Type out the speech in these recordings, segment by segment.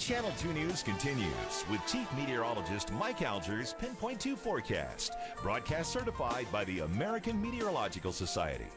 Channel 2 News continues with Chief Meteorologist Mike Alger's Pinpoint 2 forecast, broadcast certified by the American Meteorological Society.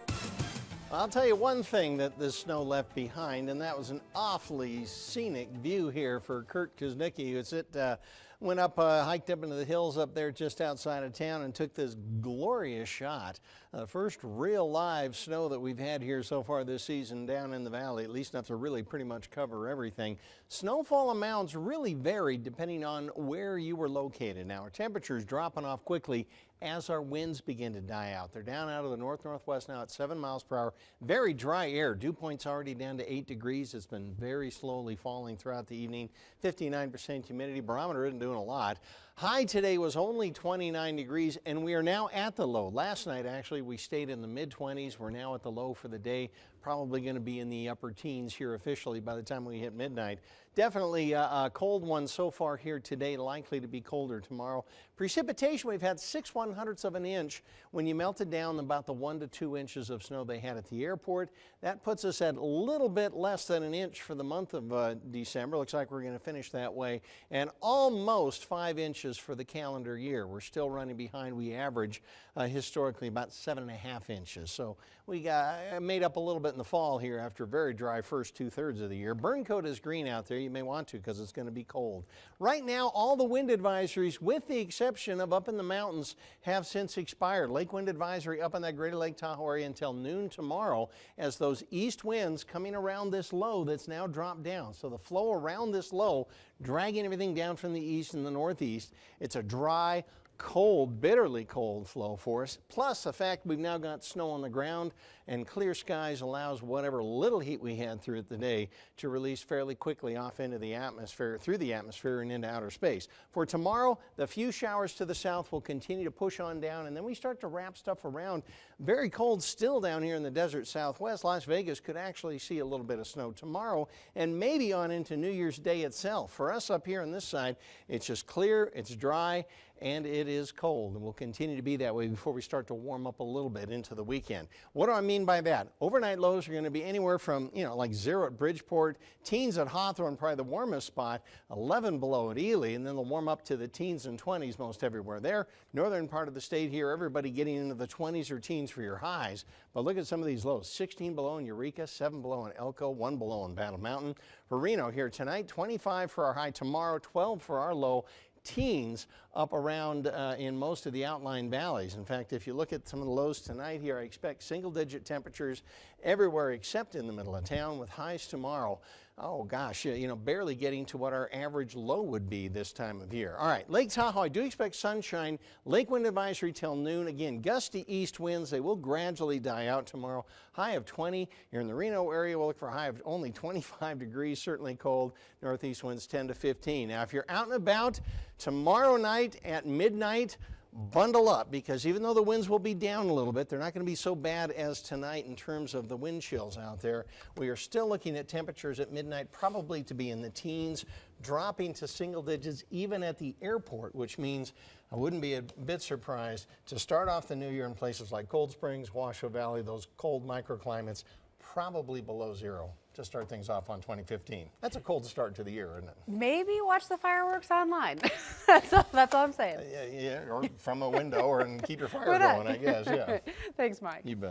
I'll tell you one thing that the snow left behind, and that was an awfully scenic view here for Kurt Kuznicki, who went up, hiked up into the hills up there just outside of town and took this glorious shot. First real live snow that we've had here so far this season down in the valley, at least enough to really pretty much cover everything. Snowfall amounts really varied depending on where you were located. Now our temperatures dropping off quickly as our winds begin to die out. They're down out of the north-northwest now at 7 miles per hour. Very dry air. Dew point's already down to 8 degrees. It's been very slowly falling throughout the evening. 59% humidity. Barometer isn't doing a lot. High today was only 29 degrees, and we are now at the low. Last night, actually, we stayed in the mid-20s. We're now at the low for the day. Probably going to be in the upper teens here officially by the time we hit midnight. Definitely a cold one so far here today, likely to be colder tomorrow. Precipitation, we've had 6/100ths of an inch. When you melted down about the 1 to 2 inches of snow they had at the airport, that puts us at a little bit less than an inch for the month of December. Looks like we're going to finish that way. And almost 5 inches for the calendar year. We're still running behind. We average historically about 7.5 inches. So we got made up a little bit in the fall here after a very dry first 2/3 of the year. Burn coat is green out there. You may want to because it's going to be cold. Right now, all the wind advisories, with the exception of up in the mountains, have since expired. Lake wind advisory up in that Greater Lake Tahoe area until noon tomorrow as those east winds coming around this low that's now dropped down. So the flow around this low dragging everything down from the east and the northeast. It's a dry, cold, bitterly cold flow for us, plus the fact we've now got snow on the ground and clear skies allows whatever little heat we had through the day to release fairly quickly off into the atmosphere, through the atmosphere and into outer space. For tomorrow, the few showers to the south will continue to push on down, and then we start to wrap stuff around. Very cold still down here in the desert southwest. Las Vegas could actually see a little bit of snow tomorrow and maybe on into New Year's Day itself. For us up here on this side, it's just clear, it's dry, and it is cold, and will continue to be that way before we start to warm up a little bit into the weekend. What do I mean by that? Overnight lows are going to be anywhere from, like 0 at Bridgeport, teens at Hawthorne, probably the warmest spot, 11 below at Ely, and then they'll warm up to the teens and 20s most everywhere there. Northern part of the state here, everybody getting into the 20s or teens for your highs. But look at some of these lows. 16 below in Eureka, 7 below in Elko, 1 below in Battle Mountain. For Reno here tonight, 25 for our high tomorrow, 12 for our low. Teens up around in most of the outlying valleys. In fact, if you look at some of the lows tonight here, I expect single-digit temperatures everywhere except in the middle of town, with highs tomorrow, oh gosh, barely getting to what our average low would be this time of year. All right, Lake Tahoe, I do expect sunshine. Lake wind advisory till noon. Again, gusty east winds. They will gradually die out tomorrow. High of 20. Here in the Reno area, we'll look for a high of only 25 degrees, certainly cold. Northeast winds 10 to 15. Now, if you're out and about tomorrow night at midnight, bundle up, because even though the winds will be down a little bit, they're not going to be so bad as tonight in terms of the wind chills out there. We are still looking at temperatures at midnight probably to be in the teens, dropping to single digits even at the airport, which means I wouldn't be a bit surprised to start off the new year in places like Cold Springs, Washoe Valley, those cold microclimates, probably below 0 to start things off on 2015. That's a cold start to the year, isn't it? Maybe watch the fireworks online. That's all I'm saying. Yeah, or from a window, and keep your fire going, I guess. Yeah. Thanks, Mike. You bet.